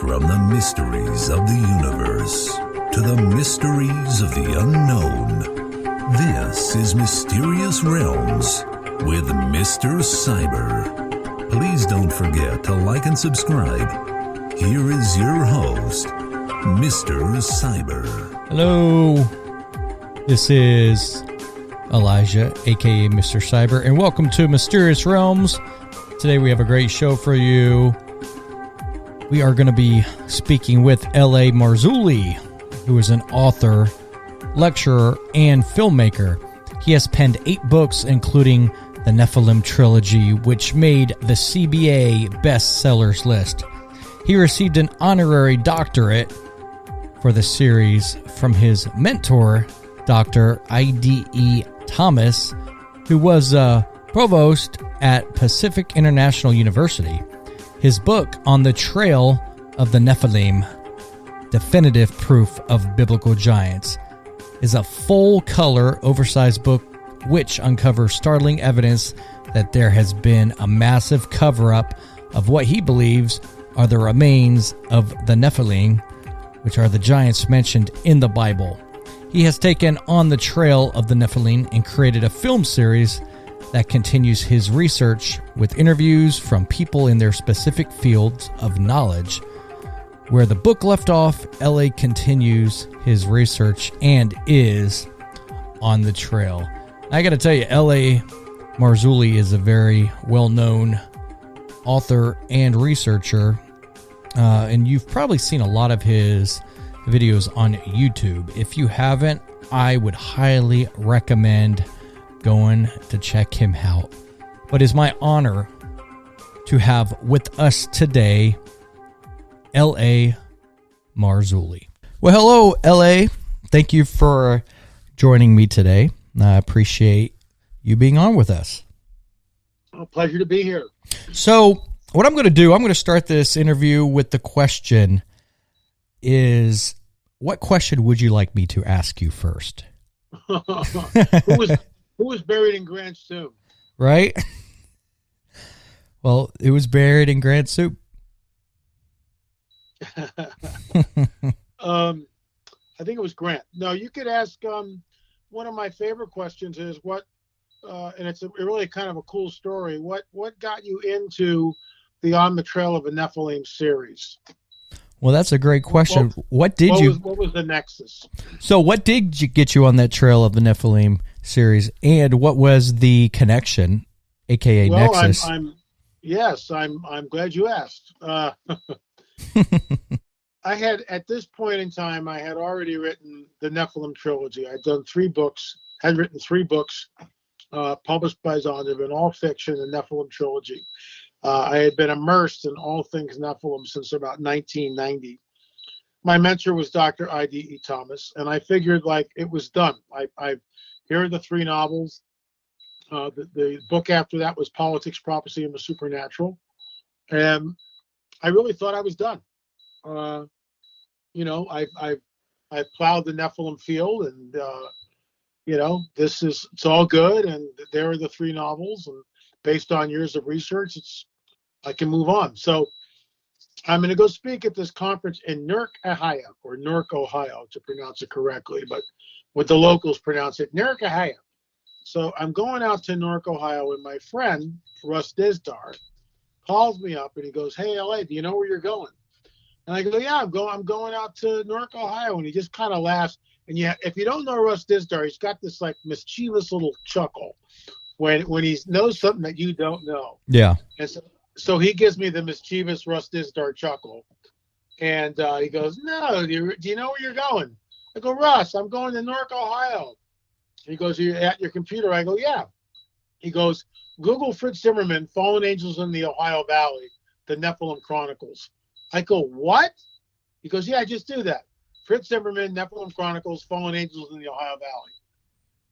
From the mysteries of the universe to the mysteries of the unknown, this is Mysterious Realms with Mr. Cyber. Please don't forget to like and subscribe. Here is your host, Mr. Cyber. Hello, this is Elijah, aka Mr. Cyber, and welcome to Mysterious Realms. Today we have a great show for you. We are going to be speaking with You La Lamarzuli, who is an author, lecturer, and filmmaker. He has penned 8 books, including the Nephilim Trilogy, which made the CBA bestsellers list. He received an honorary doctorate for the series from his mentor, Dr. I.D.E. Thomas, who was a provost at Pacific International University. His book, On the Trail of the Nephilim, Definitive Proof of Biblical Giants, is a full-color, oversized book which uncovers startling evidence that there has been a massive cover-up of what he believes are the remains of the Nephilim, which are the giants mentioned in the Bible. He has taken On the Trail of the Nephilim and created a film series that continues his research with interviews from people in their specific fields of knowledge. Where the book left off, LA continues his research and is on the trail. I got to tell you, LA Marzulli is a very well-known author and researcher, and you've probably seen a lot of his videos on YouTube. If you haven't, I would highly recommend going to check him out. But it's my honor to have with us today You La Lamarzuli. Well, hello, LA. Thank you for joining me today. I appreciate you being on with us. A pleasure to be here. So, what I'm going to do, I'm going to start this interview with the question is, what question would you like me to ask you first? Who was buried in Grant's tomb? Right? Well, it was buried in Grant's soup. I think it was Grant. No, you could ask. One of my favorite questions is what, and it's really kind of a cool story. What got you into the On the Trail of the Nephilim series? Well, that's a great question. What was the nexus? So what did you get you on that Trail of the Nephilim series, and what was the connection, aka nexus? I'm glad you asked. I had, at this point in time, I had already written the Nephilim Trilogy. I'd done 3 books, had written 3 books, published by Zimmerman, all fiction, the Nephilim Trilogy. I had been immersed in all things Nephilim since about 1990. My mentor was Dr. I.D.E. Thomas, and I figured like it was done. Here are the 3 novels. The book after that was Politics, Prophecy, and the Supernatural. And I really thought I was done. I've plowed the Nephilim field, and it's all good. And there are the 3 novels, and based on years of research, I can move on. So I'm going to go speak at this conference in Newark, Ohio, to pronounce it correctly, but what the locals pronounce it, Newark, Ohio. So I'm going out to Newark, Ohio, and my friend Russ Dizdar calls me up and he goes, "Hey, LA, do you know where you're going?" And I go, "Yeah, I'm going out to Newark, Ohio." And he just kind of laughs. And if you don't know Russ Dizdar, he's got this like mischievous little chuckle when he knows something that you don't know. Yeah. And so he gives me the mischievous Russ Dizdar chuckle, and he goes, "No, do you know where you're going?" I go, "Russ, I'm going to Newark, Ohio." He goes, "Are you at your computer?" I go, "Yeah." He goes, "Google Fritz Zimmerman, Fallen Angels in the Ohio Valley, the Nephilim Chronicles." I go, "What?" He goes, "Yeah, just do that. Fritz Zimmerman, Nephilim Chronicles, Fallen Angels in the Ohio Valley."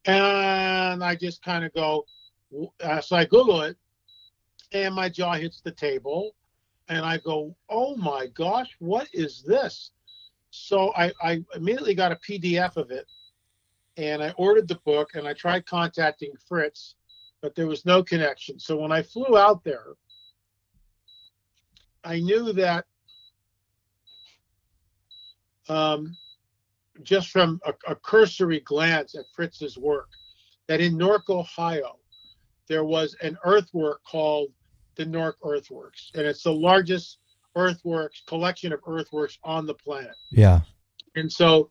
And I just kind of go, so I Google it, and my jaw hits the table, and I go, "Oh my gosh, what is this?" So I immediately got a PDF of it, and I ordered the book, and I tried contacting Fritz, but there was no connection. So when I flew out there, I knew that just from a cursory glance at Fritz's work, that in Newark, Ohio, there was an earthwork called the Newark Earthworks, and it's the largest collection of earthworks on the planet. Yeah. And so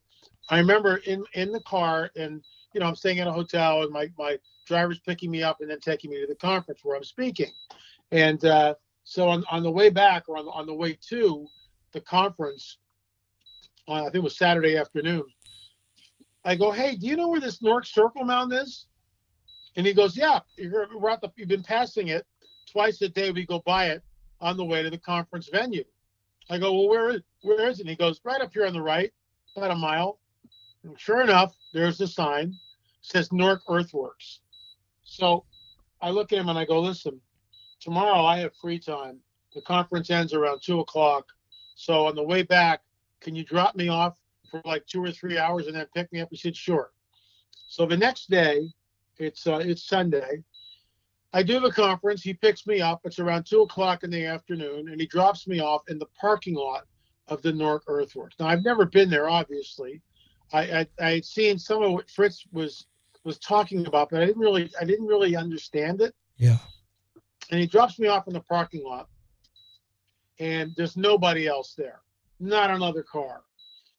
I remember in the car, and I'm staying in a hotel, and my driver's picking me up and then taking me to the conference where I'm speaking. And so on the way back, or on the way to the conference, I think it was Saturday afternoon, I go, "Hey, do you know where this Newark Circle Mound is?" And he goes, "Yeah, you've been passing it twice a day. We go by it on the way to the conference venue." I go, "Well, where is it?" And he goes, "Right up here on the right, about a mile." And sure enough, there's the sign. It says Newark Earthworks. So I look at him and I go, "Listen, tomorrow I have free time. The conference ends around 2:00. So on the way back, can you drop me off for like 2 or 3 hours and then pick me up?" He said, "Sure." So the next day, it's Sunday, I do the conference. He picks me up. It's around 2:00 in the afternoon, and he drops me off in the parking lot of the Newark Earthworks. Now, I've never been there, obviously. I had seen some of what Fritz was talking about, but I didn't really understand it. Yeah. And he drops me off in the parking lot, and there's nobody else there, not another car.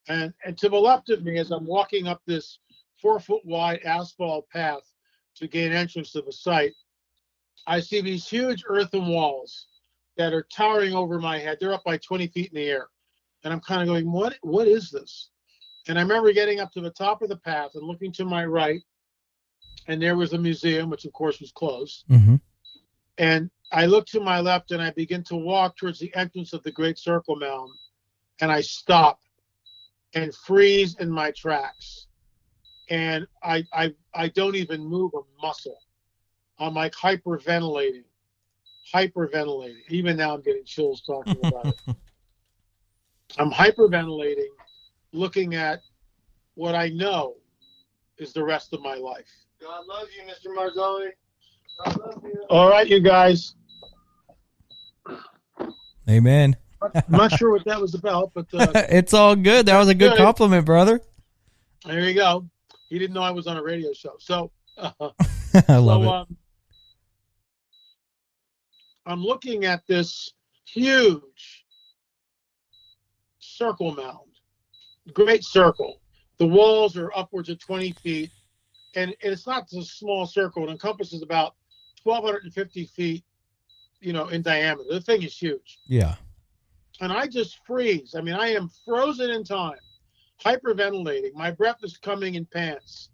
And to the left of me, as I'm walking up this 4-foot wide asphalt path to gain entrance to the site, I see these huge earthen walls that are towering over my head. They're up by 20 feet in the air. And I'm kind of going, what is this? And I remember getting up to the top of the path and looking to my right, and there was a museum, which of course was closed. Mm-hmm. And I look to my left and I begin to walk towards the entrance of the Great Circle Mound, and I stop and freeze in my tracks. And I don't even move a muscle. I'm like hyperventilating. Even now I'm getting chills talking about it. I'm hyperventilating, looking at what I know is the rest of my life. God loves you, Mr. Marzulli. God loves you. All right, you guys. Amen. I'm not sure what that was about, but it's all good. That was a good compliment, brother. There you go. He didn't know I was on a radio show. So I love it. I'm looking at this huge circle mound, great circle. The walls are upwards of 20 feet, and it's not just a small circle. It encompasses about 1,250 feet, in diameter. The thing is huge. Yeah. And I just freeze. I mean, I am frozen in time, hyperventilating. My breath is coming in pants,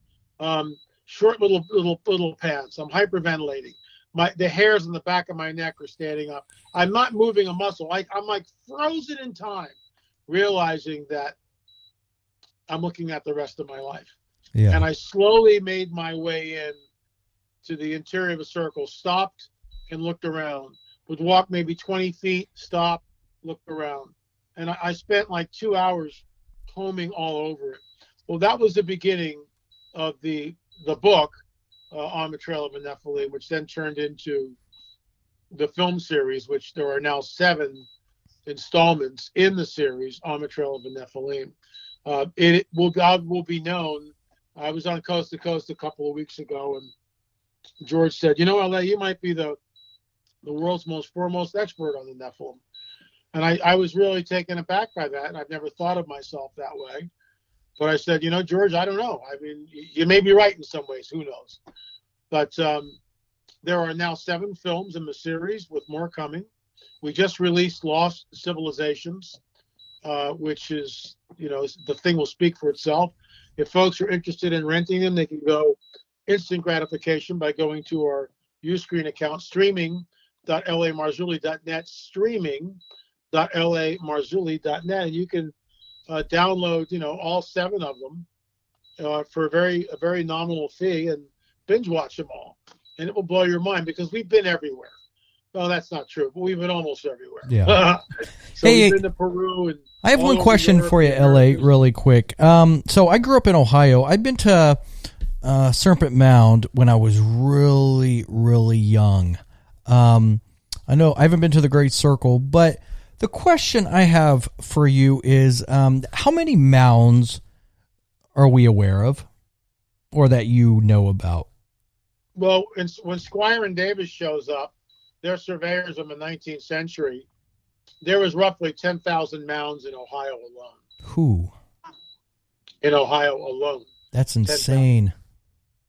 short little pants. I'm hyperventilating. The hairs on the back of my neck are standing up. I'm not moving a muscle. I'm like frozen in time, realizing that I'm looking at the rest of my life. Yeah. And I slowly made my way in to the interior of a circle, stopped and looked around, would walk maybe 20 feet, stop, look around. And I spent like 2 hours combing all over it. Well, that was the beginning of the book, On the Trail of the Nephilim, which then turned into the film series, which there are now 7 installments in the series, On the Trail of the Nephilim. It will be known. I was on Coast to Coast a couple of weeks ago, and George said, LA, you might be the world's foremost expert on the Nephilim. And I was really taken aback by that, and I've never thought of myself that way. But I said, George, I don't know. I mean, you may be right in some ways. Who knows? But there are now 7 films in the series, with more coming. We just released Lost Civilizations, which is, the thing will speak for itself. If folks are interested in renting them, they can go instant gratification by going to our Uscreen account, streaming.lamarzuli.net, streaming.lamarzuli.net, and you can download, all 7 of them for a very nominal fee and binge watch them all. And it will blow your mind, because we've been everywhere. Well, that's not true, but we've been almost everywhere. Yeah. So we've been to Peru. And I have one question for you, LA, really quick. So I grew up in Ohio. I've been to Serpent Mound when I was really, really young. I know I haven't been to the Great Circle, but The question I have for you is, how many mounds are we aware of, or that you know about? Well, when Squire and Davis shows up, they're surveyors of the 19th century. There was roughly 10,000 mounds in Ohio alone. Who? In Ohio alone. That's insane. 10,000.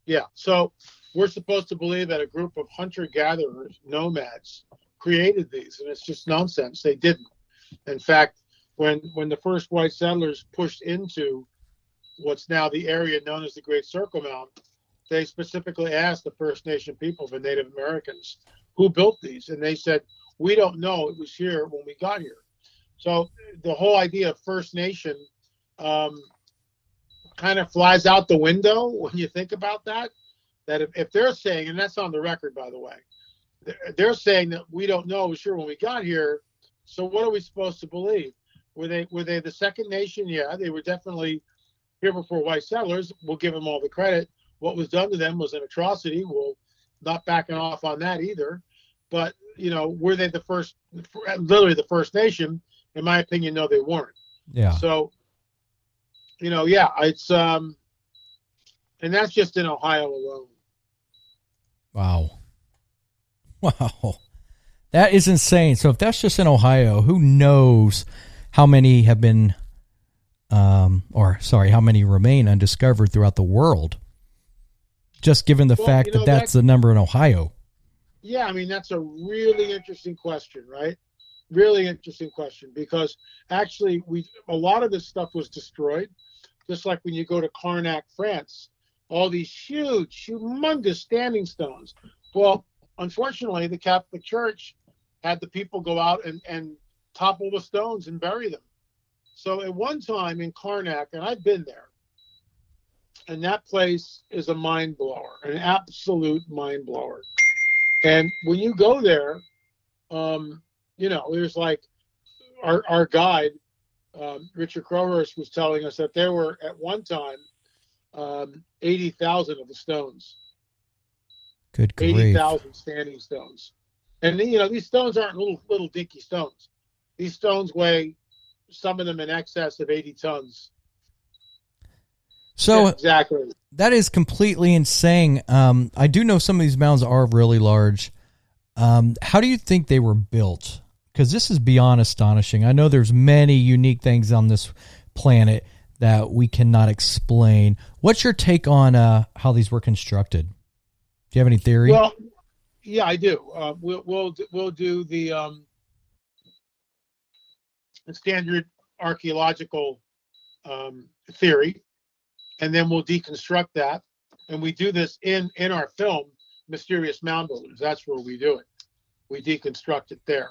Yeah. So we're supposed to believe that a group of hunter-gatherers, nomads, created these, and it's just nonsense. They didn't. In fact, when the first white settlers pushed into what's now the area known as the Great Circle Mound, they specifically asked the First Nation people, the Native Americans, who built these, and they said, we don't know, it was here when we got here. So the whole idea of First Nation kind of flies out the window when you think about that. That if they're saying, and that's on the record, by the way, they're saying that we don't know, it was here when we got here. So what are we supposed to believe? Were they the second nation? Yeah, they were definitely here before white settlers. We'll give them all the credit. What was done to them was an atrocity. We'll not backing off on that either. But, were they literally the first nation? In my opinion, no, they weren't. Yeah. So, it's, and that's just in Ohio alone. Wow. That is insane. So if that's just in Ohio, who knows how many have been, how many remain undiscovered throughout the world? Just given the fact that that's the number in Ohio. Yeah, I mean, that's a really interesting question, right? Really interesting question, because actually a lot of this stuff was destroyed. Just like when you go to Carnac, France, all these huge, humongous standing stones. Well, unfortunately, the Catholic Church had the people go out and topple the stones and bury them. So at one time in Carnac, and I've been there, and that place is a mind blower, an absolute mind blower. And when you go there, there's like our guide, Richard Crowhurst, was telling us that there were at one time 80,000 of the stones. Good grief. 80,000 standing stones. And these stones aren't little dinky stones. These stones weigh, some of them in excess of 80 tons. So yeah, exactly. That is completely insane. I do know some of these mounds are really large. How do you think they were built? Because this is beyond astonishing. I know there's many unique things on this planet that we cannot explain. What's your take on how these were constructed? Do you have any theory? Well, yeah, I do. We'll do the standard archaeological theory, and then we'll deconstruct that. And we do this in our film, Mysterious Mound Builders. That's where we do it. We deconstruct it there.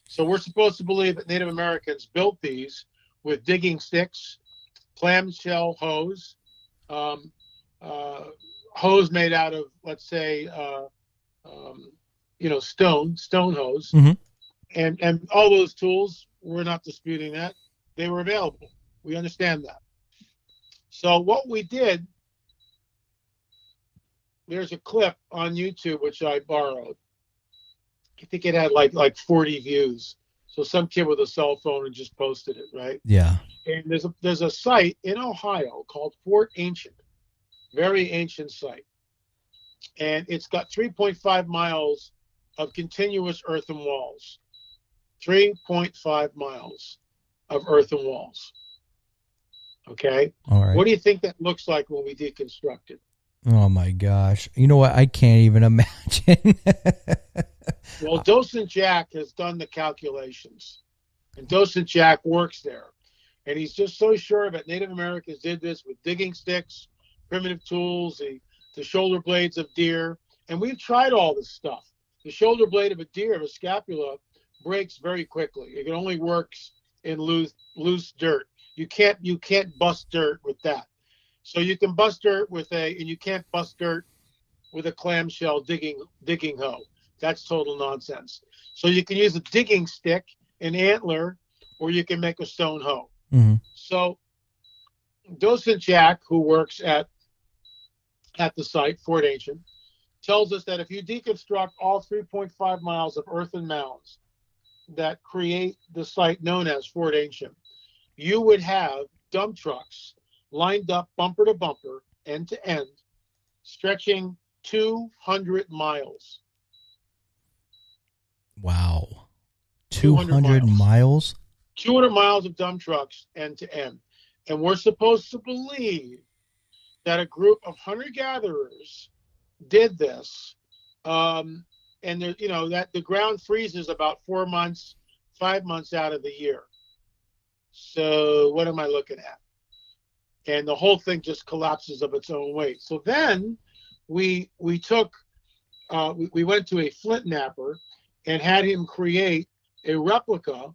So we're supposed to believe that Native Americans built these with digging sticks, clamshell hose, hose made out of, let's say, stone hose. Mm-hmm. And all those tools, we're not disputing that. They were available. We understand that. So what we did, there's a clip on YouTube which I borrowed. I think it had like 40 views. So some kid with a cell phone and just posted it, right? Yeah. And there's a site in Ohio called Fort Ancient, very ancient site. And it's got 3.5 miles of continuous earthen walls. 3.5 miles of earthen walls. Okay? All right. What do you think that looks like when we deconstruct it? Oh, my gosh. You know what? I can't even imagine. Well, Docent Jack has done the calculations. And Docent Jack works there. And he's just so sure that Native Americans did this with digging sticks, primitive tools, the shoulder blades of deer. And we've tried all this stuff. The shoulder blade of a deer, of a scapula, breaks very quickly. It only works in loose dirt. You can't bust dirt with that. So you can bust dirt and you can't bust dirt with a clamshell digging hoe. That's total nonsense. So you can use a digging stick, an antler, or you can make a stone hoe. Mm-hmm. So Docent Jack, who works at the site, Fort Ancient, tells us that if you deconstruct all 3.5 miles of earthen mounds that create the site known as Fort Ancient, you would have dump trucks lined up bumper to bumper, end to end, stretching 200 miles. Wow. 200 miles? 200 miles of dump trucks end to end. And we're supposed to believe that a group of hunter-gatherers did this. And there, that the ground freezes about 4 months, 5 months out of the year. So what am I looking at? And the whole thing just collapses of its own weight. So then we went to a flint knapper and had him create a replica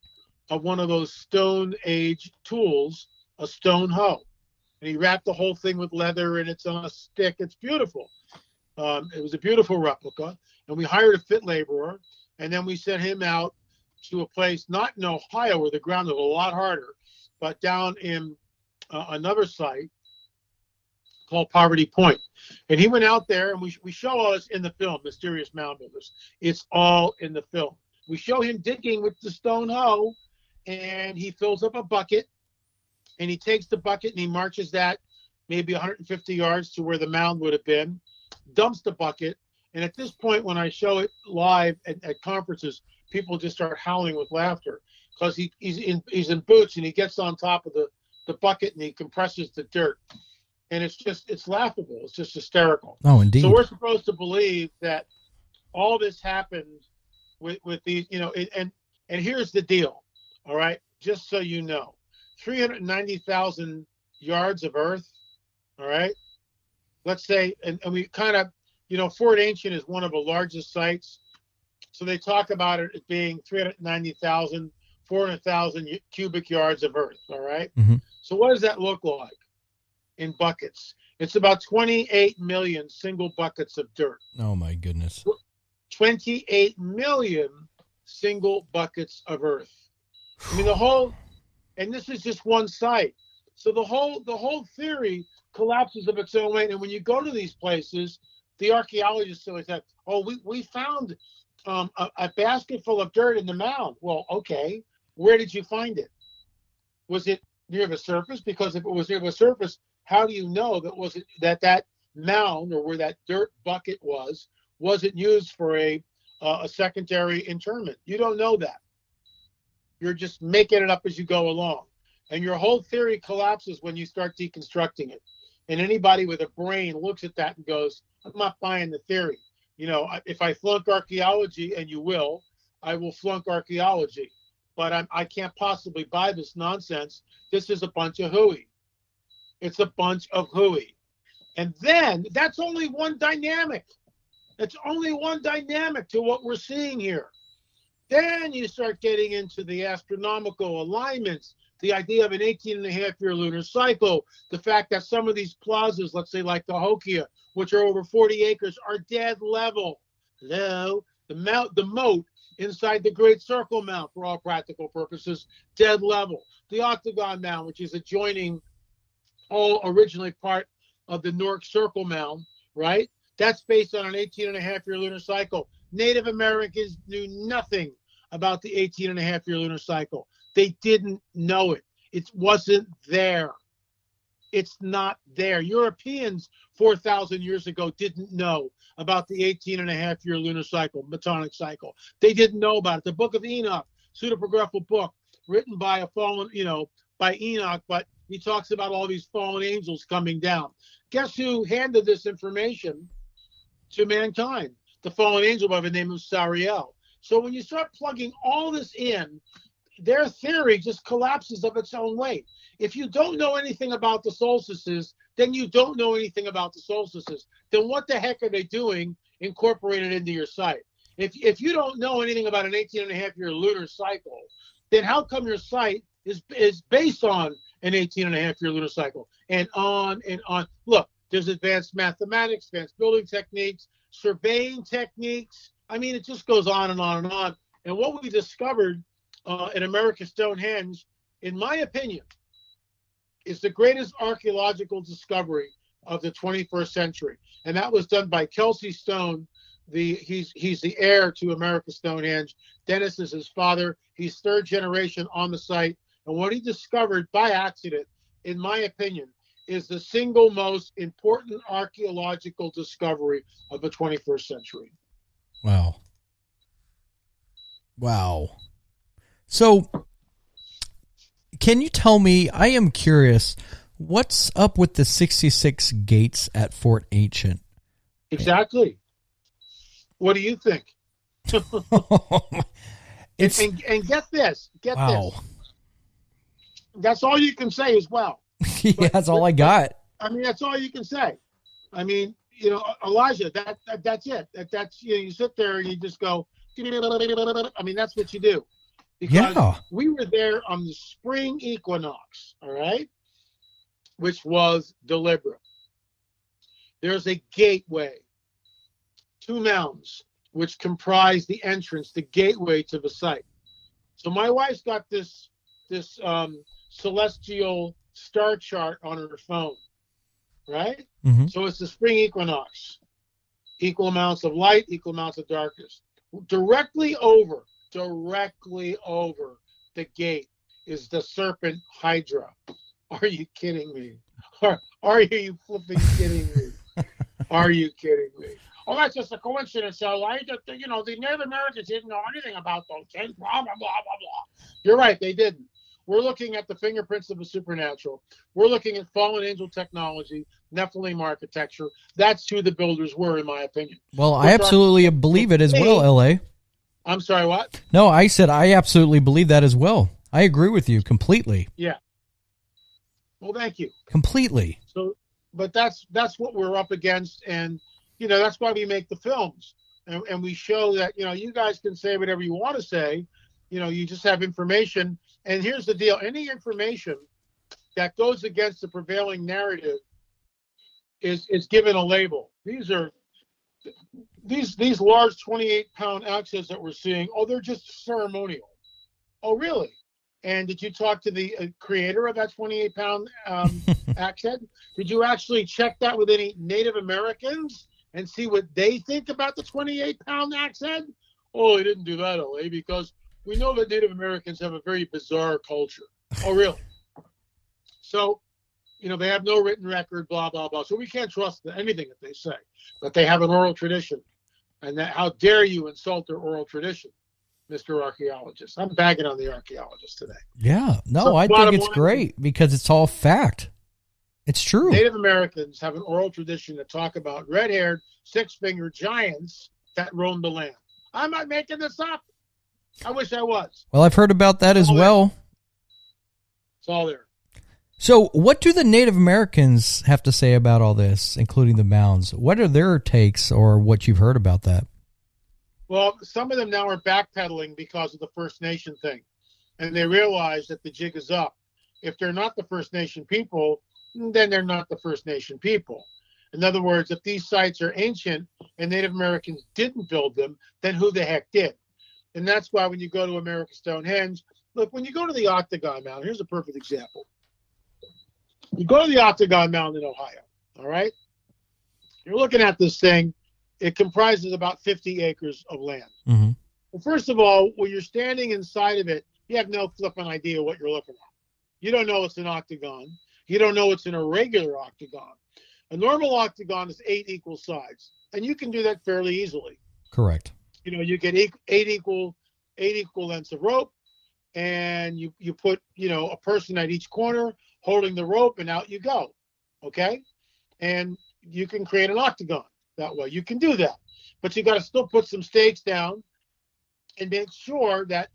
of one of those Stone Age tools, a stone hoe. And he wrapped the whole thing with leather, and it's on a stick. It's beautiful. It was a beautiful replica. And we hired a fit laborer, and then we sent him out to a place not in Ohio where the ground is a lot harder, but down in another site called Poverty Point. And he went out there, and we show us in the film, Mysterious Mound Builders. It's all in the film. We show him digging with the stone hoe, and he fills up a bucket, and he takes the bucket and he marches that maybe 150 yards to where the mound would have been, dumps the bucket. And at this point, when I show it live at conferences, people just start howling with laughter because he's in boots, and he gets on top of the bucket and he compresses the dirt. And it's laughable. It's just hysterical. Oh, indeed. So we're supposed to believe that all this happened with these, and here's the deal. All right. Just so you know, 390,000 yards of earth. All right. Let's say, and we kind of, Fort Ancient is one of the largest sites. So they talk about it as being 390,000, 400,000 cubic yards of earth. All right. Mm-hmm. So what does that look like in buckets? It's about 28 million single buckets of dirt. Oh my goodness. 28 million single buckets of earth. I mean, and this is just one site. So the whole theory collapses of its own weight. And when you go to these places, the archaeologists always say, "Oh, we found a basket full of dirt in the mound." Well, okay, where did you find it? Was it near the surface? Because if it was near the surface, how do you know that mound, or where that dirt bucket wasn't used for a secondary interment? You don't know that. You're just making it up as you go along. And your whole theory collapses when you start deconstructing it. And anybody with a brain looks at that and goes, "I'm not buying the theory." If I flunk archaeology, and you will, I will flunk archaeology. But I can't possibly buy this nonsense. This is a bunch of hooey. It's a bunch of hooey. And then that's only one dynamic. It's only one dynamic to what we're seeing here. Then you start getting into the astronomical alignments, the idea of an 18-and-a-half-year lunar cycle, the fact that some of these plazas, let's say like the Hokia, which are over 40 acres, are dead level. No, the moat inside the Great Circle Mound, for all practical purposes, dead level. The Octagon Mound, which is adjoining, all originally part of the Newark Circle Mound, right? That's based on an 18-and-a-half-year lunar cycle. Native Americans knew nothing about the 18-and-a-half-year lunar cycle. They didn't know it. It wasn't there. It's not there. Europeans 4,000 years ago didn't know about the 18-and-a-half-year lunar cycle, Metonic cycle. They didn't know about it. The Book of Enoch, pseudepigraphal book, written by by Enoch, but he talks about all these fallen angels coming down. Guess who handed this information to mankind? The fallen angel by the name of Sariel. So when you start plugging all this in, their theory just collapses of its own weight. If you don't know anything about the solstices, then you don't know anything about the solstices. Then what the heck are they doing incorporated into your site? If you don't know anything about an 18-and-a-half-year lunar cycle, then how come your site is based on an 18-and-a-half-year lunar cycle? And on and on. Look, there's advanced mathematics, advanced building techniques, surveying techniques. I mean, it just goes on and on and on. And what we discovered at America's Stonehenge, in my opinion, is the greatest archaeological discovery of the 21st century. And that was done by Kelsey Stone, he's the heir to America's Stonehenge. Dennis is his father. He's third generation on the site. And what he discovered by accident, in my opinion, is the single most important archaeological discovery of the 21st century. Wow. Wow. So, can you tell me, I am curious, what's up with the 66 gates at Fort Ancient? Exactly. What do you think? And get this. Wow. This. That's all you can say as well. Yeah, that's all I got. I mean, that's all you can say. I mean, Elijah, that's it. That's you sit there and you just go, I mean, that's what you do. Because we were there on the spring equinox, all right, which was deliberate. There's a gateway, 2 mounds, which comprise the entrance, the gateway to the site. So my wife's got this celestial star chart on her phone, right? Mm-hmm. So it's the spring equinox, equal amounts of light, equal amounts of darkness. Directly over the gate is the Serpent Hydra. Are you kidding me? Are you flipping kidding me? Are you kidding me? Oh, that's just a coincidence. So the Native Americans didn't know anything about those things. Blah, blah, blah, blah, blah. You're right, they didn't. We're looking at the fingerprints of the supernatural. We're looking at fallen angel technology, Nephilim architecture. That's who the builders were, in my opinion. Well, I absolutely believe it as well, L.A. I'm sorry, what? No, I said I absolutely believe that as well. I agree with you completely. Yeah. Well, thank you. Completely. So, but that's what we're up against, and that's why we make the films, and we show that you guys can say whatever you want to say. You just have information. And here's the deal: any information that goes against the prevailing narrative is given a label. These large 28-pound axes that we're seeing. Oh, they're just ceremonial. Oh, really? And did you talk to the creator of that 28-pound axe head? Did you actually check that with any Native Americans and see what they think about the 28-pound axe head? Oh, they didn't do that, LA, because we know that Native Americans have a very bizarre culture. Oh, really? So, they have no written record, blah, blah, blah. So we can't trust anything that they say. But they have an oral tradition. And how dare you insult their oral tradition, Mr. Archaeologist? I'm bagging on the archaeologist today. Yeah. No, I think it's great because it's all fact. It's true. Native Americans have an oral tradition to talk about red-haired, six-fingered giants that roamed the land. I'm not making this up. I wish I was. Well, I've heard about that as well. It's all there. So what do the Native Americans have to say about all this, including the mounds? What are their takes or what you've heard about that? Well, some of them now are backpedaling because of the First Nation thing. And they realize that the jig is up. If they're not the First Nation people, then they're not the First Nation people. In other words, if these sites are ancient and Native Americans didn't build them, then who the heck did? And that's why when you go to America's Stonehenge, look, when you go to the Octagon Mound, here's a perfect example. You go to the Octagon Mound in Ohio, all right? You're looking at this thing. It comprises about 50 acres of land. Mm-hmm. Well, first of all, when you're standing inside of it, you have no flipping idea what you're looking at. You don't know it's an octagon. You don't know it's an irregular octagon. A normal octagon is 8 equal sides, and you can do that fairly easily. Correct. You get eight equal lengths of rope, and you put a person at each corner holding the rope, and out you go. Okay, and you can create an octagon that way. You can do that, but you got to still put some stakes down and make sure that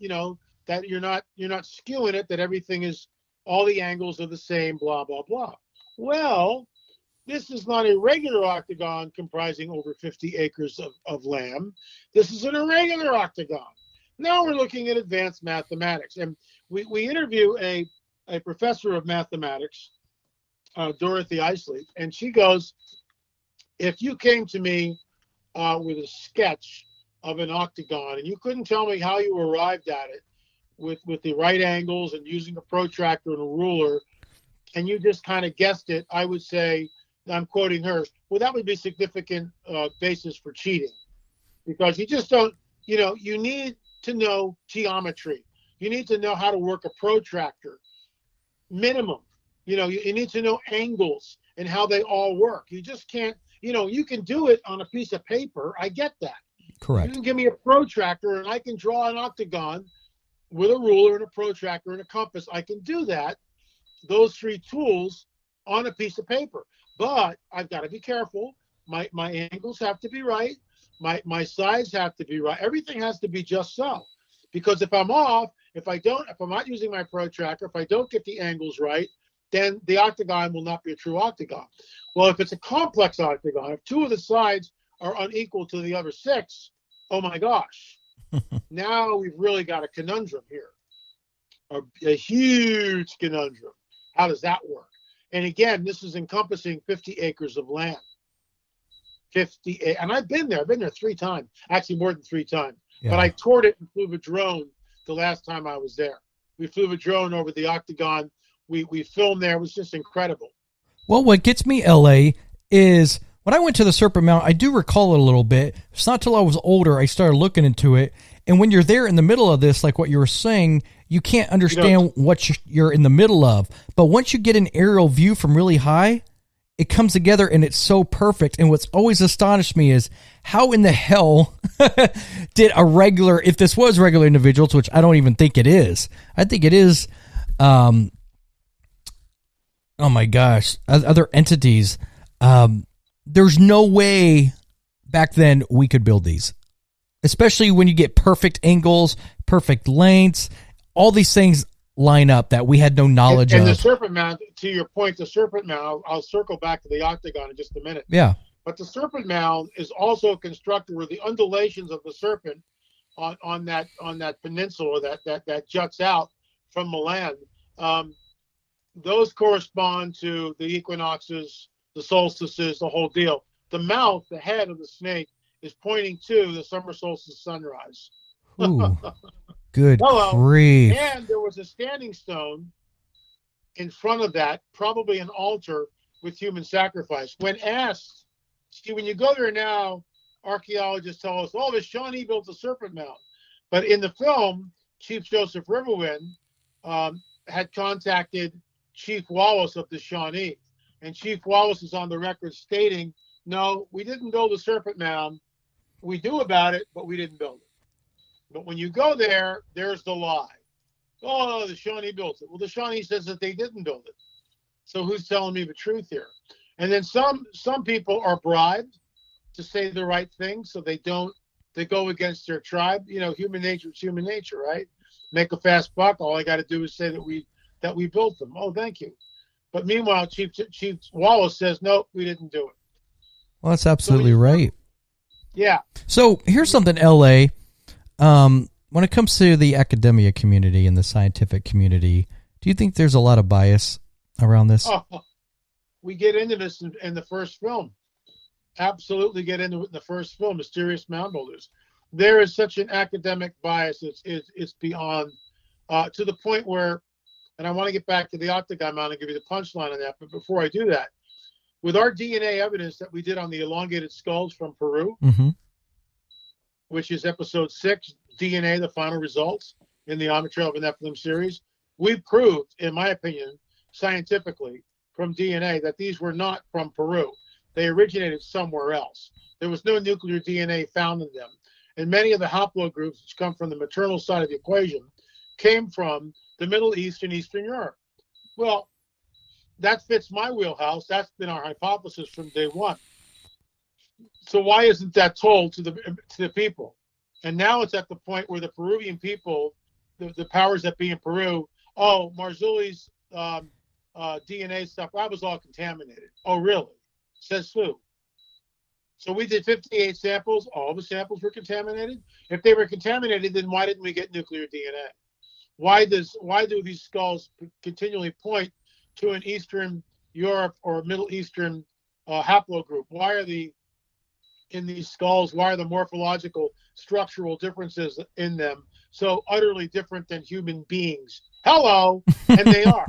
that you're not skewing it, that everything is, all the angles are the same, blah blah blah. Well, this is not a regular octagon comprising over 50 acres of land. This is an irregular octagon. Now we're looking at advanced mathematics. And we interview a professor of mathematics, Dorothy Isley, and she goes, if you came to me with a sketch of an octagon and you couldn't tell me how you arrived at it with the right angles and using a protractor and a ruler, and you just kind of guessed it, I would say, I'm quoting her, well, that would be significant basis for cheating. because you just don't, you need to know geometry. You need to know how to work a protractor, minimum. You need to know angles and how they all work. You just can't, you can do it on a piece of paper. I get that. Correct. You can give me a protractor and I can draw an octagon with a ruler and a protractor and a compass. I can do that, those three tools on a piece of paper. But I've got to be careful. My angles have to be right. My sides have to be right. Everything has to be just so. Because if I'm off, if I'm not using my protractor, if I don't get the angles right, then the octagon will not be a true octagon. Well, if it's a complex octagon, if two of the sides are unequal to the other six, oh my gosh. Now we've really got a conundrum here. A huge conundrum. How does that work? And again, this is encompassing 50 acres of land. 50, and I've been there 3 times, actually more than 3 times. Yeah. But I toured it and flew a drone the last time I was there. We flew a drone over the octagon. We filmed there. It was just incredible. Well, what gets me, LA, is when I went to the Serpent Mount, I do recall it a little bit. It's not till I was older I started looking into it. And when you're there in the middle of this, like what you were saying, you can't understand what you're in the middle of. But once you get an aerial view from really high, it comes together and it's so perfect. And what's always astonished me is how in the hell did if this was regular individuals, which I don't even think it is. I think it is, oh my gosh, other entities. There's no way back then we could build these, especially when you get perfect angles, perfect lengths, all these things line up that we had no knowledge of. And the Serpent Mound, to your point, the Serpent Mound, I'll circle back to the octagon in just a minute. Yeah. But the Serpent Mound is also constructed where the undulations of the serpent on that peninsula that juts out from the land, those correspond to the equinoxes, the solstices, the whole deal. The mouth, the head of the snake, is pointing to the summer solstice sunrise. Ooh, good grief. And there was a standing stone in front of that, probably an altar with human sacrifice. When asked, see, when you go there now, archaeologists tell us, the Shawnee built the Serpent Mound. But in the film, Chief Joseph Riverwind had contacted Chief Wallace of the Shawnee. And Chief Wallace is on the record stating, no, we didn't build the Serpent Mound. We knew about it, but we didn't build it. But when you go there, there's the lie. Oh, the Shawnee built it. Well, the Shawnee says that they didn't build it. So who's telling me the truth here? And then some people are bribed to say the right thing, so they go against their tribe. Human nature is human nature, right? Make a fast buck. All I got to do is say that we built them. Oh, thank you. But meanwhile, Chief Wallace says, no, we didn't do it. Well, that's absolutely right. Yeah. So here's something, LA. When it comes to the academia community and the scientific community, do you think there's a lot of bias around this? Oh, we get into this in the first film. Absolutely get into it in the first film, Mysterious Mound Builders. There is such an academic bias. It's beyond, to the point where, and I want to get back to the octagon mound and give you the punchline on that. But before I do that, with our DNA evidence that we did on the elongated skulls from Peru, which is episode 6, DNA, the final results in the Trail of the Nephilim series, we proved, in my opinion, scientifically from DNA that these were not from Peru. They originated somewhere else. There was no nuclear DNA found in them. And many of the haplogroups, which come from the maternal side of the equation, came from the Middle East and Eastern Europe. Well, that fits my wheelhouse. That's been our hypothesis from day one. So why isn't that told to the people? And now it's at the point where the Peruvian people, the powers that be in Peru, Marzulli's DNA stuff, that was all contaminated. Oh, really? Says who? So we did 58 samples. All the samples were contaminated. If they were contaminated, then why didn't we get nuclear DNA? Why do these skulls continually point to an Eastern Europe or Middle Eastern haplogroup? Why are in these skulls, why are the morphological structural differences in them so utterly different than human beings? Hello, and they are.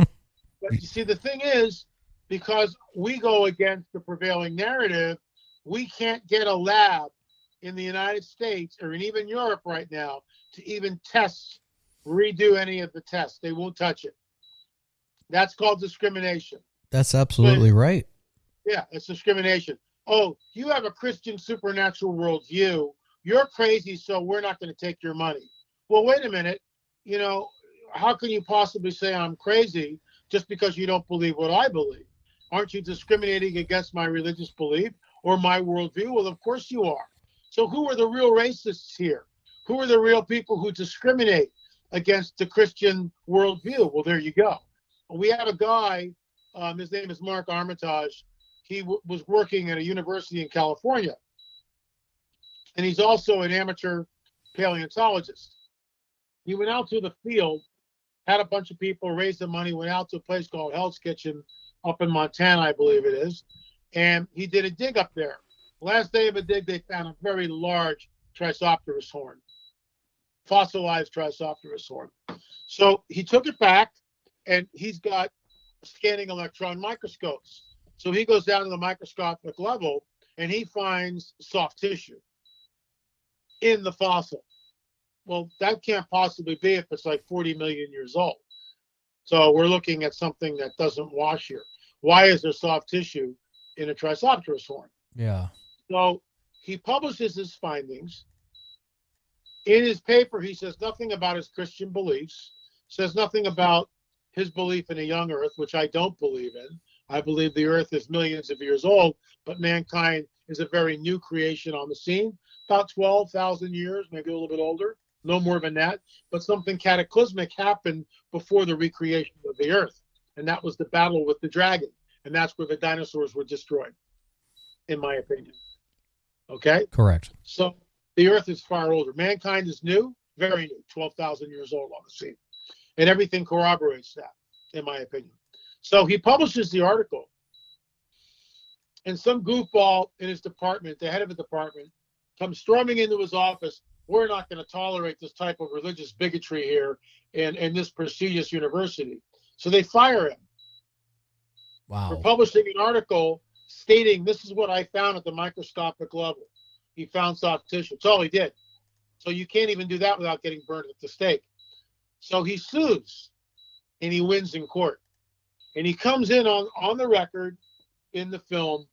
But you see, the thing is, because we go against the prevailing narrative, we can't get a lab in the United States or in even Europe right now to even redo any of the tests. They won't touch it. That's called discrimination. That's absolutely right. Yeah, it's discrimination. Oh, you have a Christian supernatural worldview. You're crazy, so we're not going to take your money. Well, wait a minute. You know, how can you possibly say I'm crazy just because you don't believe what I believe? Aren't you discriminating against my religious belief or my worldview? Well, of course you are. So who are the real racists here? Who are the real people who discriminate against the Christian worldview? Well, there you go. We have a guy, his name is Mark Armitage. He was working at a university in California. And he's also an amateur paleontologist. He went out to the field, had a bunch of people, raised the money, went out to a place called Hell's Kitchen up in Montana, I believe it is. And he did a dig up there. Last day of a dig, they found a very large Triceratops horn, fossilized Triceratops horn. So he took it back, and he's got scanning electron microscopes. So he goes down to the microscopic level, and he finds soft tissue in the fossil. Well, that can't possibly be if it's like 40 million years old. So we're looking at something that doesn't wash here. Why is there soft tissue in a Triceratops horn? Yeah. So he publishes his findings. In his paper, he says nothing about his Christian beliefs, says nothing about his belief in a young Earth, which I don't believe in. I believe the Earth is millions of years old, but mankind is a very new creation on the scene, about 12,000 years, maybe a little bit older, no more than that. But something cataclysmic happened before the recreation of the Earth, and that was the battle with the dragon, and that's where the dinosaurs were destroyed, in my opinion. Okay? Correct. So the Earth is far older. Mankind is new, very new, 12,000 years old on the scene. And everything corroborates that, in my opinion. So he publishes the article, and some goofball in his department, the head of the department, comes storming into his office. We're not going to tolerate this type of religious bigotry here in this prestigious university. So they fire him. Wow. For publishing an article stating, this is what I found at the microscopic level. He found soft tissue. That's all he did. So you can't even do that without getting burned at the stake. So he sues, and he wins in court. And he comes in on the record in the film,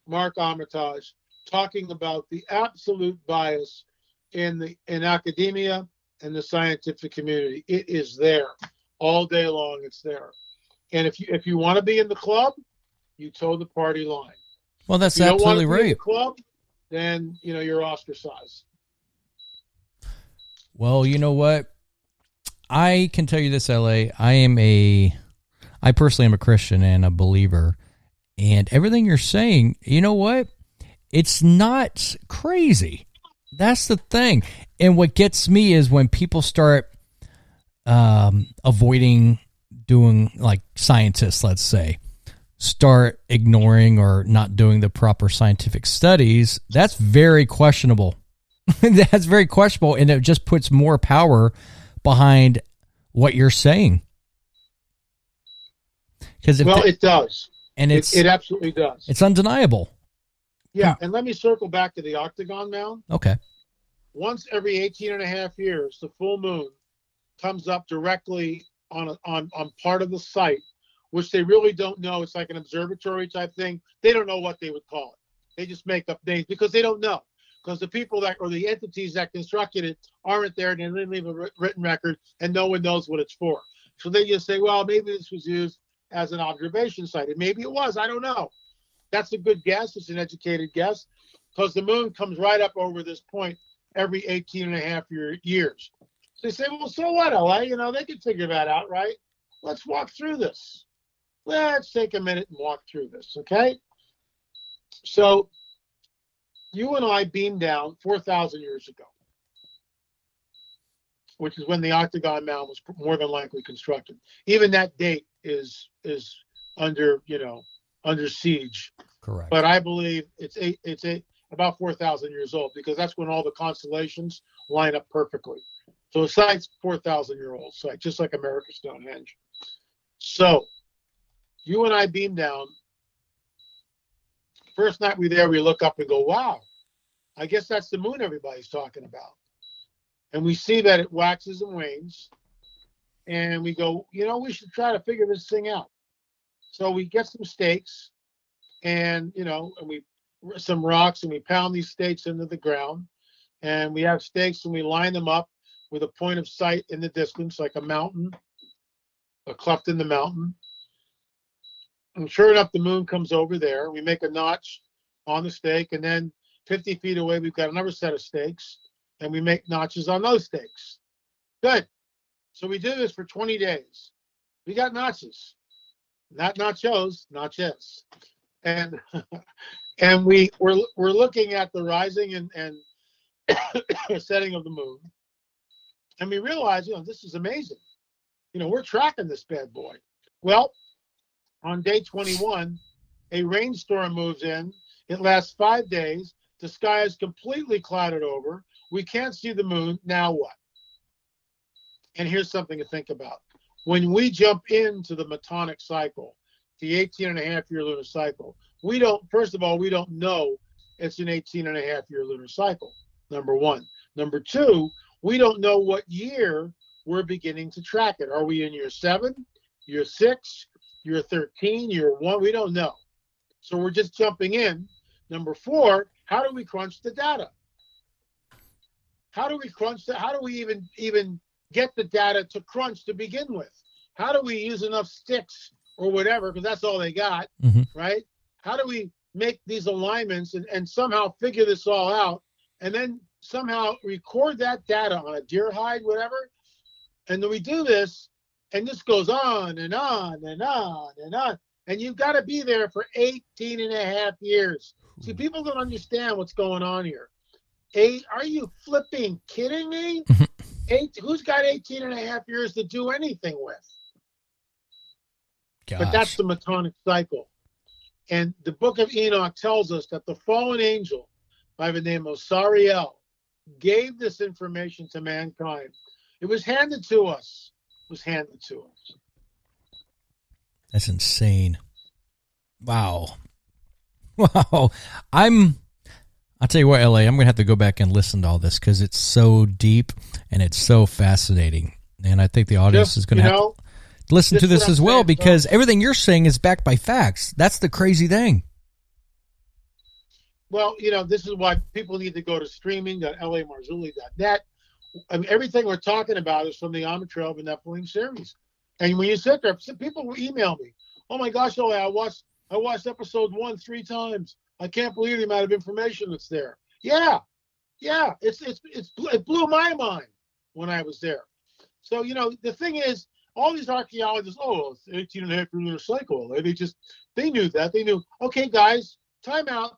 Mark Armitage, talking about the absolute bias in academia and the scientific community. It is there all day long. It's there. And if you want to be in the club, you toe the party line. Well, that's if you absolutely don't want to be in right. the club, then you're ostracized. Well, you know what? I can tell you this, LA. I personally am a Christian and a believer. And everything you're saying, you know what? It's not crazy. That's the thing. And what gets me is when people start avoiding doing, like scientists, let's say, start ignoring or not doing the proper scientific studies. That's very questionable. That's very questionable. And it just puts more power behind what you're saying. It does. And it absolutely does. It's undeniable. Yeah, and let me circle back to the octagon mound. Okay. Once every 18 and a half years, the full moon comes up directly on part of the site, which they really don't know. It's like an observatory type thing. They don't know what they would call it. They just make up names because they don't know. Because the people or the entities that constructed it aren't there, and they didn't leave a written record, and no one knows what it's for. So they just say, well, maybe this was used as an observation site. And maybe it was. I don't know. That's a good guess. It's an educated guess. Because the moon comes right up over this point every 18 and a half years. So they say, well, so what, LA? They can figure that out, right? Let's walk through this. Let's take a minute and walk through this, okay? So you and I beamed down 4,000 years ago, which is when the octagon mound was more than likely constructed. Even that date is under siege. Correct. But I believe it's about 4,000 years old, because that's when all the constellations line up perfectly. So the site's 4,000-year-old site, just like America's Stonehenge. So you and I beam down. First night we're there, we look up and go, wow, I guess that's the moon everybody's talking about. And we see that it waxes and wanes. And we go, we should try to figure this thing out. So we get some stakes and, and we some rocks, and we pound these stakes into the ground. And we have stakes and we line them up with a point of sight in the distance, like a mountain, a cleft in the mountain. And sure enough, the moon comes over there. We make a notch on the stake, and then 50 feet away, we've got another set of stakes, and we make notches on those stakes. Good. So we do this for 20 days. We got notches, not nachos, notches. And and we're looking at the rising and setting of the moon, and we realize, this is amazing. We're tracking this bad boy. Well, on day 21, a rainstorm moves in. It lasts 5 days. The sky is completely clouded over. We can't see the moon. Now what? And here's something to think about. When we jump into the Metonic cycle, the 18-and-a-half-year lunar cycle, first of all, we don't know it's an 18-and-a-half-year lunar cycle, number one. Number two, we don't know what year we're beginning to track it. Are we in year 7, year 6, year 13, year 1? We don't know. So we're just jumping in. Number 4, how do we crunch the data? How do we crunch that? How do we even get the data to crunch to begin with? How do we use enough sticks or whatever, because that's all they got, right? How do we make these alignments and somehow figure this all out, and then somehow record that data on a deer hide, whatever? And then we do this, and this goes on and on and on and on. And you've got to be there for 18-and-a-half years. See, people don't understand what's going on here. Are you flipping kidding me? Who's got 18-and-a-half years to do anything with? Gosh. But that's the Metonic cycle. And the book of Enoch tells us that the fallen angel by the name of Sariel gave this information to mankind. It was handed to us. That's insane. Wow. I'll tell you what, LA, I'm going to have to go back and listen to all this because it's so deep and it's so fascinating. And I think the audience is going to have to listen to this as well, because everything you're saying is backed by facts. That's the crazy thing. Well, this is why people need to go to streaming.lamarzuli.net. I mean, everything we're talking about is from the On the Trail of the Nephilim series. And when you sit there, people will email me, "Oh my gosh, LA, I watched episode 1 3 times. I can't believe the amount of information that's there." Yeah, it blew my mind when I was there. So, the thing is, all these archaeologists, it's 18-and-a-half-year lunar cycle. They knew that. They knew, okay, guys, time out.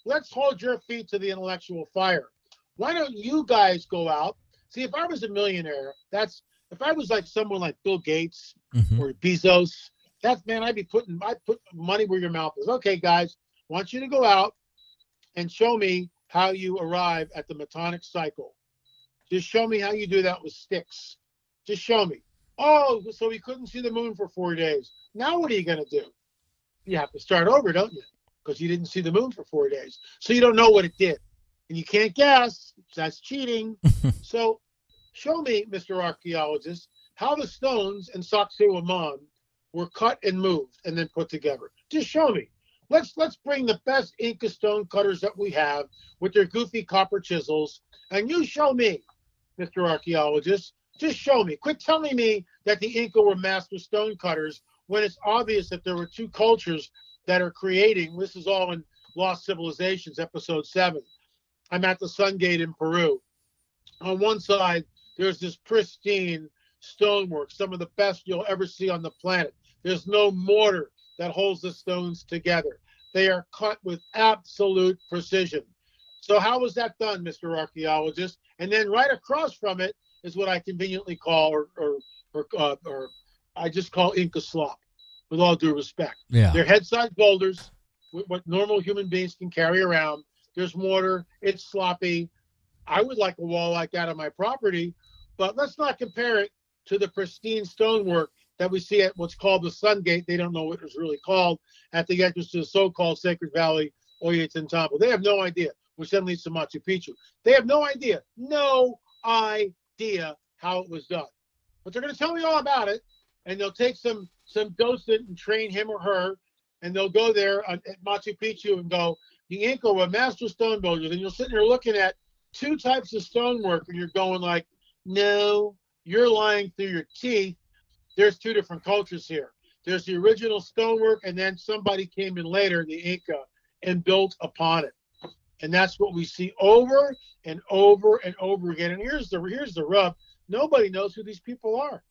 Let's hold your feet to the intellectual fire. Why don't you guys go out? See, if I was a millionaire, if I was like someone like Bill Gates or Bezos, I'd put money where your mouth is. Okay, guys, I want you to go out and show me how you arrive at the Metonic cycle. Just show me how you do that with sticks. Just show me. Oh, so we couldn't see the moon for 4 days. Now what are you going to do? You have to start over, don't you? Because you didn't see the moon for 4 days. So you don't know what it did. And you can't guess. That's cheating. So show me, Mr. Archaeologist, how the stones in Sacsayhuaman were cut and moved and then put together. Just show me. Let's bring the best Inca stone cutters that we have with their goofy copper chisels, and you show me, Mr. Archaeologist. Just show me. Quit telling me that the Inca were master stone cutters when it's obvious that there were two cultures that are creating. This is all in Lost Civilizations, episode 7. I'm at the Sun Gate in Peru. On one side, there's this pristine stonework, some of the best you'll ever see on the planet. There's no mortar that holds the stones together. They are cut with absolute precision. So how was that done, Mr. Archaeologist? And then right across from it is what I conveniently call, or I just call Inca slop, with all due respect. Yeah. They're head-sized boulders, what normal human beings can carry around. There's mortar. It's sloppy. I would like a wall like that on my property, but let's not compare it to the pristine stonework that we see at what's called the Sun Gate. They don't know what it's really called, at the entrance to the so-called Sacred Valley, Ollantaytambo. They have no idea. which then leads to Machu Picchu. They have no idea how it was done. But they're going to tell me all about it, and they'll take some docent and train him or her, and they'll go there at Machu Picchu and go, the Inca were master stone builders, and you'll sit there looking at two types of stonework, and you're going like, no, you're lying through your teeth. There's two different cultures here. There's the original stonework, and then somebody came in later, the Inca, and built upon it. And that's what we see over and over and over again. And here's the rub. Nobody knows who these people are.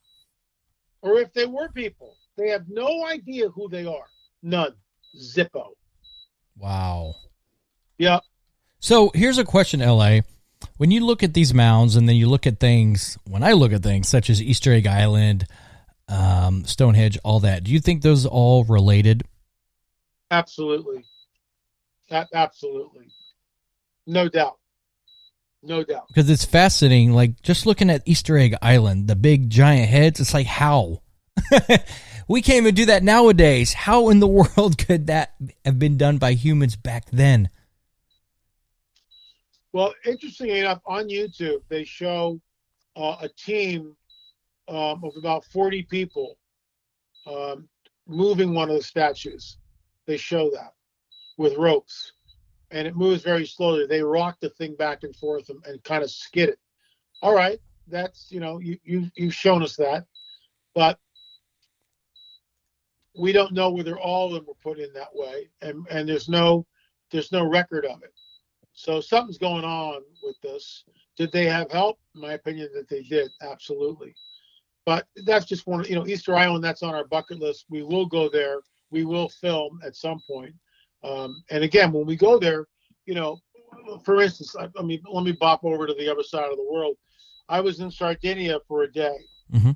Or if they were people, they have no idea who they are. None. Zippo. Wow. Yeah. So here's a question, LA. When you look at these mounds and then you look at things, when I look at things such as Easter Egg Island, Stonehenge, all that, do you think those are all related? Absolutely. Absolutely. No doubt. No doubt. Because it's fascinating, like just looking at Easter Egg Island, the big giant heads, it's like, how? We can't even do that nowadays. How in the world could that have been done by humans back then? Well, interestingly enough, on YouTube, they show a team of about 40 people moving one of the statues. They show that with ropes, and it moves very slowly. They rock the thing back and forth and kind of skid it. All right, that's, you've shown us that, but we don't know whether all of them were put in that way, and there's no record of it. So something's going on with this. Did they have help? In my opinion, that they did, absolutely. But that's just one, Easter Island, that's on our bucket list. We will go there. We will film at some point. And again, when we go there, for instance, let me bop over to the other side of the world. I was in Sardinia for a day. Mm-hmm.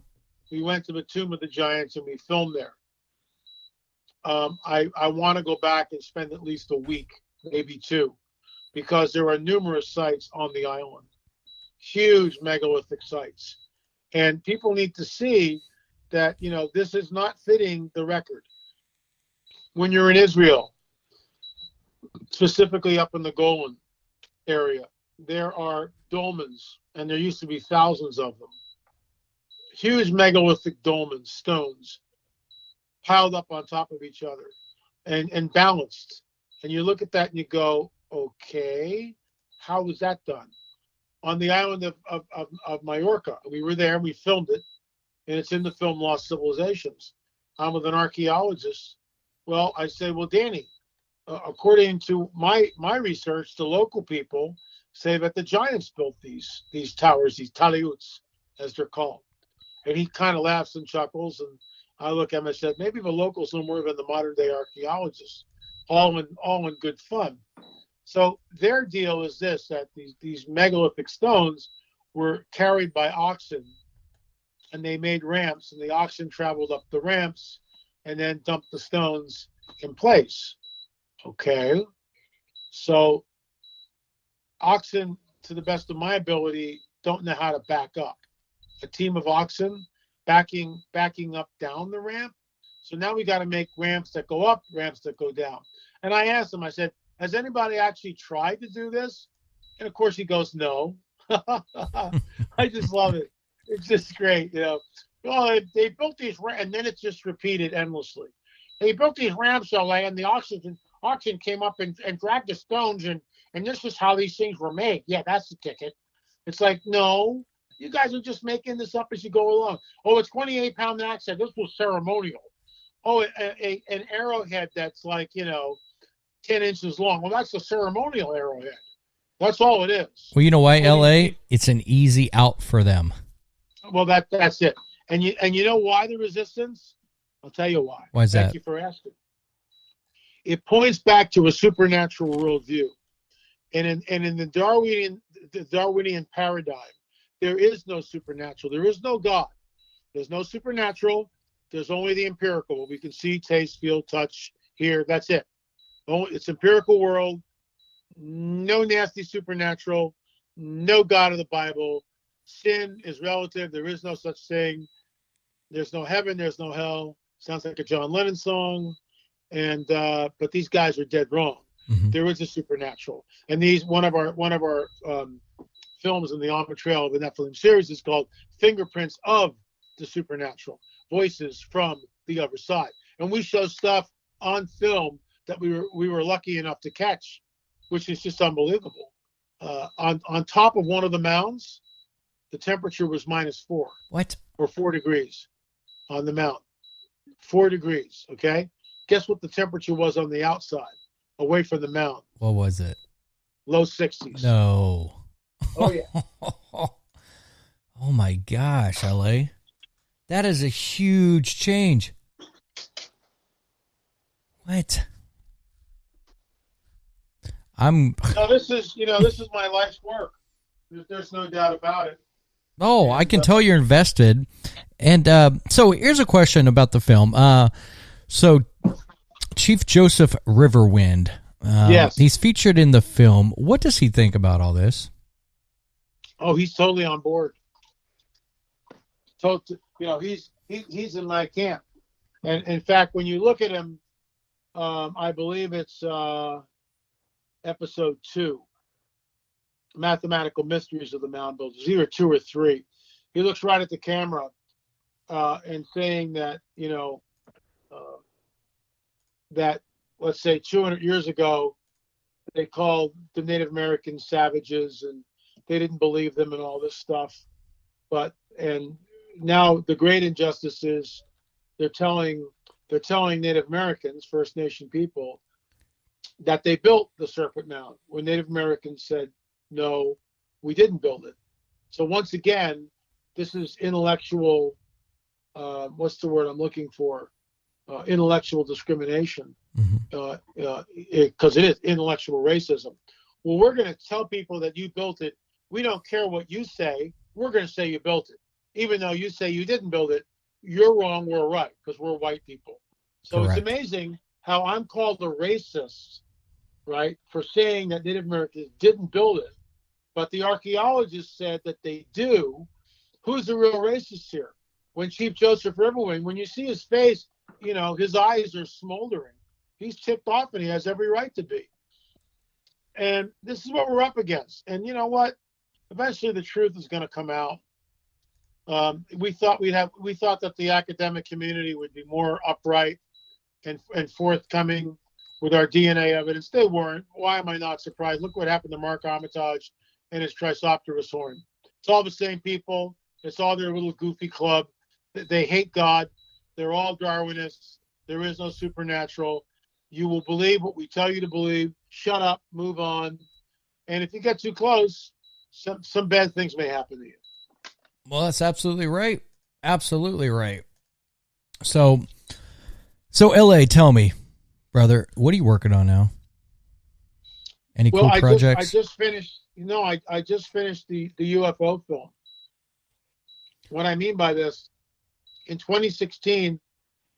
We went to the Tomb of the Giants and we filmed there. I want to go back and spend at least a week, maybe two, because there are numerous sites on the island, huge megalithic sites. And people need to see that, this is not fitting the record. When you're in Israel, specifically up in the Golan area, there are dolmens, and there used to be thousands of them. Huge megalithic dolmens, stones, piled up on top of each other and balanced. And you look at that and you go, okay, how was that done? On the island of Majorca, we were there, we filmed it, and it's in the film Lost Civilizations. I'm with an archaeologist. Well, I say, well, Danny, according to my research, the local people say that the giants built these towers, these taliuts, as they're called. And he kind of laughs and chuckles, and I look at him and said, maybe the locals know more than the modern day archaeologists, all in good fun. So their deal is this, that these megalithic stones were carried by oxen, and they made ramps, and the oxen traveled up the ramps and then dumped the stones in place. Okay. So oxen, to the best of my ability, don't know how to back up. A team of oxen backing up down the ramp. So now we got to make ramps that go up, ramps that go down. And I asked him, I said, has anybody actually tried to do this? And of course he goes, no. I just love it. It's just great, Well, they built these ramps, and then it's just repeated endlessly. They built these ramps, and the oxen came up and dragged the stones, and this is how these things were made. Yeah, that's the ticket. It's like, no, you guys are just making this up as you go along. Oh, it's 28-pound axe head. This was ceremonial. Oh, an arrowhead that's like, 10 inches long. Well, that's a ceremonial arrowhead. That's all it is. Well, you know why, LA? It's an easy out for them. Well, that's it. And you know why the resistance? I'll tell you why. Why is that? Thank you for asking. It points back to a supernatural worldview. And in the Darwinian paradigm, there is no supernatural. There is no God. There's no supernatural. There's only the empirical. What we can see, taste, feel, touch, hear. That's it. It's empirical world. No nasty supernatural. No God of the Bible. Sin is relative. There is no such thing. There's no heaven. There's no hell. Sounds like a John Lennon song. And but these guys are dead wrong. There is a supernatural. And one of our films in the On the Trail of the Nephilim series is called Fingerprints of the Supernatural, Voices from the Other Side. And we show stuff on film that we were lucky enough to catch, which is just unbelievable. On top of one of the mounds, the temperature was -4. What? Or 4 degrees on the mound. 4 degrees, okay? Guess what the temperature was on the outside, away from the mound? What was it? Low 60s. No. Oh, yeah. Oh, my gosh, LA. That is a huge change. What? This is my life's work. There's no doubt about it. Oh, I can tell you're invested. And so here's a question about the film. So Chief Joseph Riverwind, yes, he's featured in the film. What does he think about all this? Oh, he's totally on board. So, he's in my camp. And in fact, when you look at him, I believe it's episode 2, Mathematical Mysteries of the Mound Builders, either 2 or 3. He looks right at the camera and saying that, that, let's say 200 years ago, they called the Native Americans savages and they didn't believe them and all this stuff. And now the great injustice is they're telling Native Americans, First Nation people, that they built the Serpent Mound when Native Americans said, no, we didn't build it. So once again, this is intellectual, what's the word I'm looking for? Intellectual discrimination, because it is intellectual racism. Well, we're going to tell people that you built it. We don't care what you say. We're going to say you built it. Even though you say you didn't build it, you're wrong, we're right, because we're white people. So Correct. It's amazing how I'm called a racist, right, for saying that Native Americans didn't build it. But the archaeologists said that they do. Who's the real racist here? When Chief Joseph Riverwind, when you see his face, his eyes are smoldering. He's ticked off and he has every right to be. And this is what we're up against. And you know what? Eventually the truth is going to come out. We thought that the academic community would be more upright and forthcoming with our DNA evidence. They weren't. Why am I not surprised? Look what happened to Mark Armitage and his Triceratops horn. It's all the same people. It's all their little goofy club. They hate God. They're all Darwinists. There is no supernatural. You will believe what we tell you to believe. Shut up. Move on. And if you get too close, some bad things may happen to you. Well, that's absolutely right. Absolutely right. So LA, tell me, brother, what are you working on now? Any cool projects? I just finished the UFO film. What I mean by this, in 2016,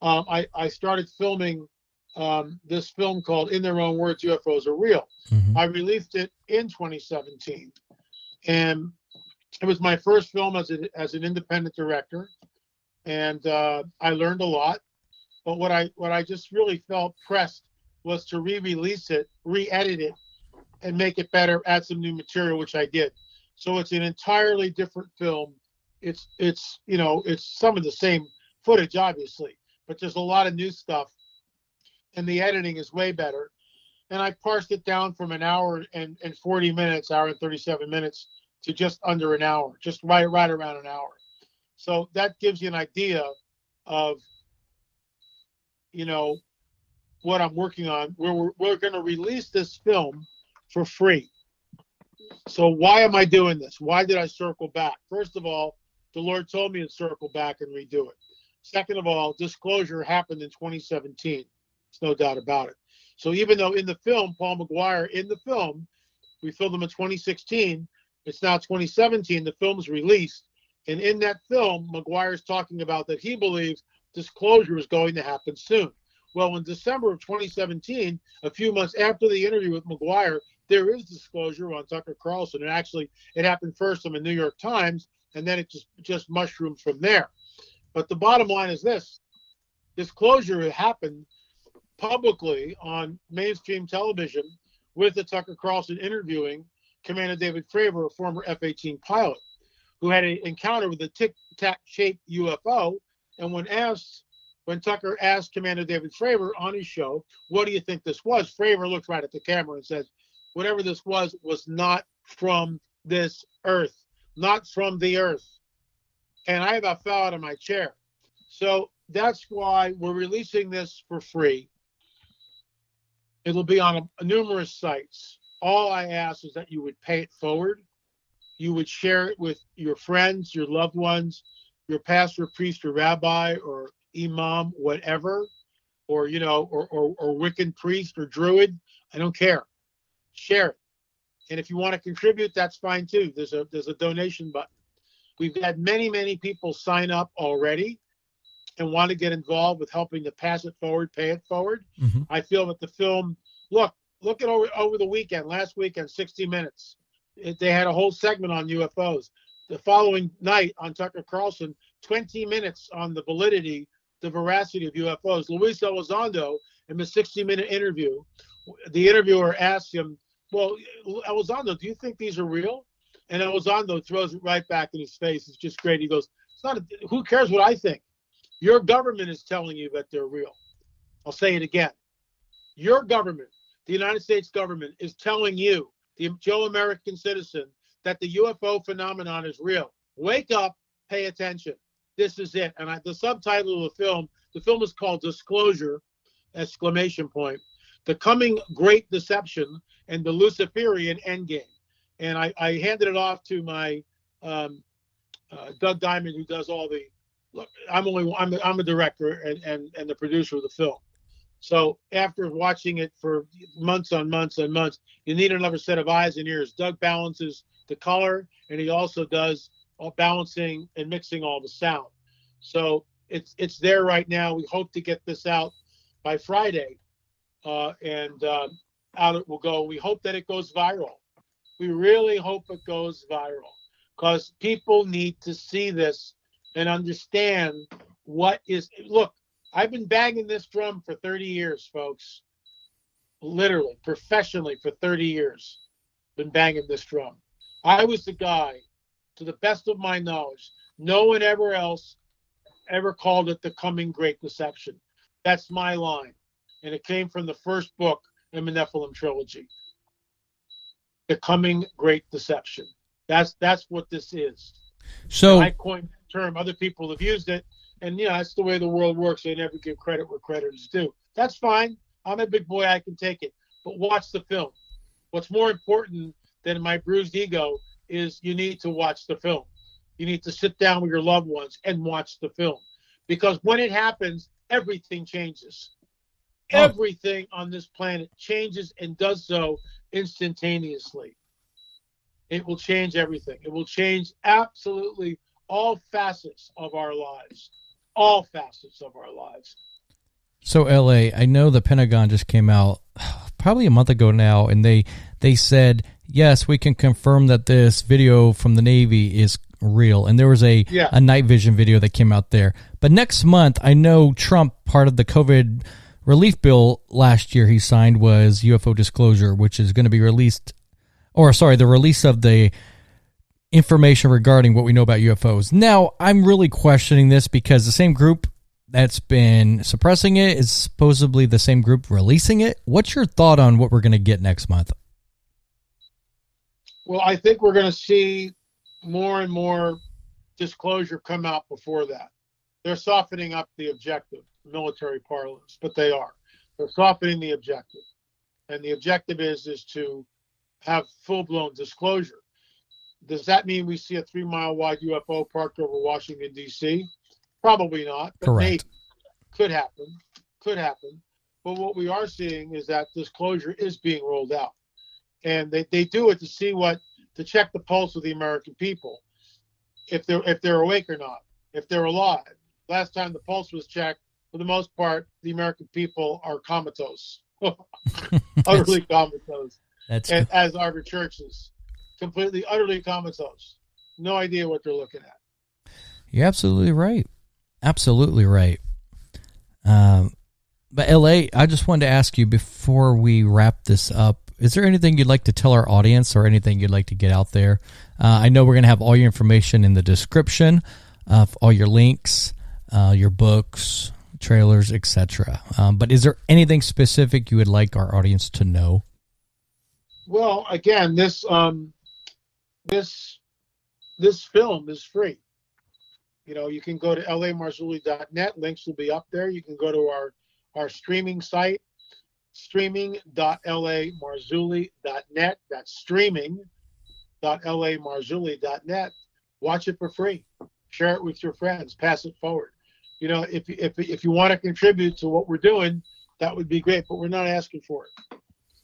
I started filming this film called In Their Own Words, UFOs Are Real. Mm-hmm. I released it in 2017. And it was my first film as an independent director. And I learned a lot. But what I just really felt pressed was to re-release it, re-edit it, and make it better, add some new material, which I did. So it's an entirely different film. It's some of the same footage, obviously, but there's a lot of new stuff, and the editing is way better. And I parsed it down from an hour and 40 minutes, hour and 37 minutes, to just under an hour, just right around an hour. So that gives you an idea of, what I'm working on. We're going to release this film for free. So why am I doing this? Why did I circle back? First of all, the Lord told me to circle back and redo it. Second of all, disclosure happened in 2017. There's no doubt about it. So even though in the film, Paul McGuire, in the film, we filmed him in 2016, it's now 2017, the film's released. And in that film, McGuire's talking about that he believes disclosure is going to happen soon. Well, in December of 2017, a few months after the interview with McGuire, there is disclosure on Tucker Carlson. And actually, it happened first in the New York Times, and then it just mushroomed from there. But the bottom line is this. Disclosure happened publicly on mainstream television with the Tucker Carlson interviewing Commander David Fravor, a former F-18 pilot, who had an encounter with a tic-tac-shaped UFO. And when Tucker asked Commander David Fravor on his show, what do you think this was? Fravor looked right at the camera and says, whatever this was not from this earth, not from the earth. And I about fell out of my chair. So that's why we're releasing this for free. It'll be on numerous sites. All I ask is that you would pay it forward. You would share it with your friends, your loved ones, your pastor, priest, or rabbi, or imam, whatever, or Wiccan priest or druid. I don't care. Share it. And if you want to contribute, that's fine too. There's a donation button. We've had many people sign up already and want to get involved with helping to pass it forward, pay it forward. Mm-hmm. I feel that the film, look at over the weekend, last weekend, 60 Minutes. They had a whole segment on UFOs. The following night on Tucker Carlson, 20 minutes on the validity, the veracity of UFOs. Luis Elizondo, in the 60-minute interview, the interviewer asked him, well, Elizondo, do you think these are real? And Elizondo throws it right back in his face. It's just great. He goes, who cares what I think? Your government is telling you that they're real. I'll say it again. Your government, the United States government, is telling you, the Joe American citizen, that the UFO phenomenon is real. Wake up, pay attention. This is it. And the subtitle of the film is called Disclosure, ! The Coming Great Deception and the Luciferian Endgame. And I handed it off to my Doug Diamond, who does all the. Look, I'm a director and the producer of the film. So after watching it for months on months and months, you need another set of eyes and ears. Doug balances the color, and he also does all balancing and mixing all the sound. So it's there right now. We hope to get this out by Friday, and out it will go. We hope that it goes viral. We really hope it goes viral because people need to see this and understand what is. Look, I've been banging this drum for 30 years, folks. Literally, professionally for 30 years. Been banging this drum. I was the guy, to the best of my knowledge, no one else ever called it the coming great deception. That's my line. And it came from the first book in the Nephilim Trilogy. The coming great deception. That's what this is. So and I coined the term. Other people have used it. And, that's the way the world works. They never give credit where credit is due. That's fine. I'm a big boy. I can take it. But watch the film. What's more important than my bruised ego is you need to watch the film. You need to sit down with your loved ones and watch the film. Because when it happens, everything changes. Oh. Everything on this planet changes and does so instantaneously. It will change everything. It will change absolutely all facets of our lives. All facets of our lives. So, LA, I know the Pentagon just came out probably a month ago now, and they said, yes, we can confirm that this video from the Navy is real. And there was a night vision video that came out there. But next month, I know Trump, part of the COVID relief bill last year he signed was UFO disclosure, which is going to be released, the release of the information regarding what we know about UFOs. Now, I'm really questioning this because the same group that's been suppressing it is supposedly the same group releasing it. What's your thought on what we're going to get next month? Well, I think we're going to see more and more disclosure come out before that. They're softening up the objective, military parlance, but they are. They're softening the objective. And the objective is to have full-blown disclosure. Does that mean we see a 3-mile wide UFO parked over Washington, D.C.? Probably not, but correct. Maybe. Could happen. But what we are seeing is that disclosure is being rolled out. And they do it to check the pulse of the American people, if they're awake or not, if they're alive. Last time the pulse was checked, for the most part, the American people are comatose, utterly comatose, as are the churches, completely, utterly comatose. No idea what they're looking at. You're absolutely right. Absolutely right. But LA, I just wanted to ask you before we wrap this up, is there anything you'd like to tell our audience or anything you'd like to get out there? I know we're going to have all your information in the description, all your links, your books, trailers, etc. But is there anything specific you would like our audience to know? Well, again, this film is free. You know, you can go to lamarzuli.net. Links will be up there. You can go to our streaming site, streaming.lamarzuli.net. That's streaming.lamarzuli.net. Watch it for free. Share it with your friends. Pass it forward. You know, if you want to contribute to what we're doing, that would be great, but we're not asking for it.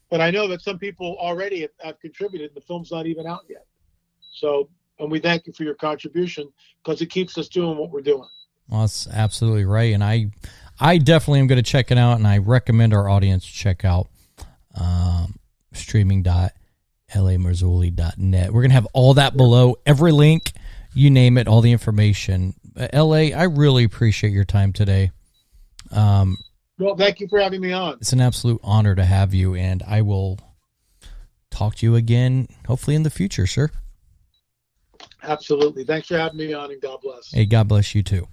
But I know that some people already have contributed. The film's not even out yet. So, and we thank you for your contribution because it keeps us doing what we're doing. Well, that's absolutely right. And I definitely am going to check it out, and I recommend our audience check out streaming.lamarzuli.net. We're going to have all that below, every link, you name it, all the information. LA, I really appreciate your time today. Well, thank you for having me on. It's an absolute honor to have you, and I will talk to you again, hopefully in the future, sir. Absolutely. Thanks for having me on, and God bless. Hey, God bless you too.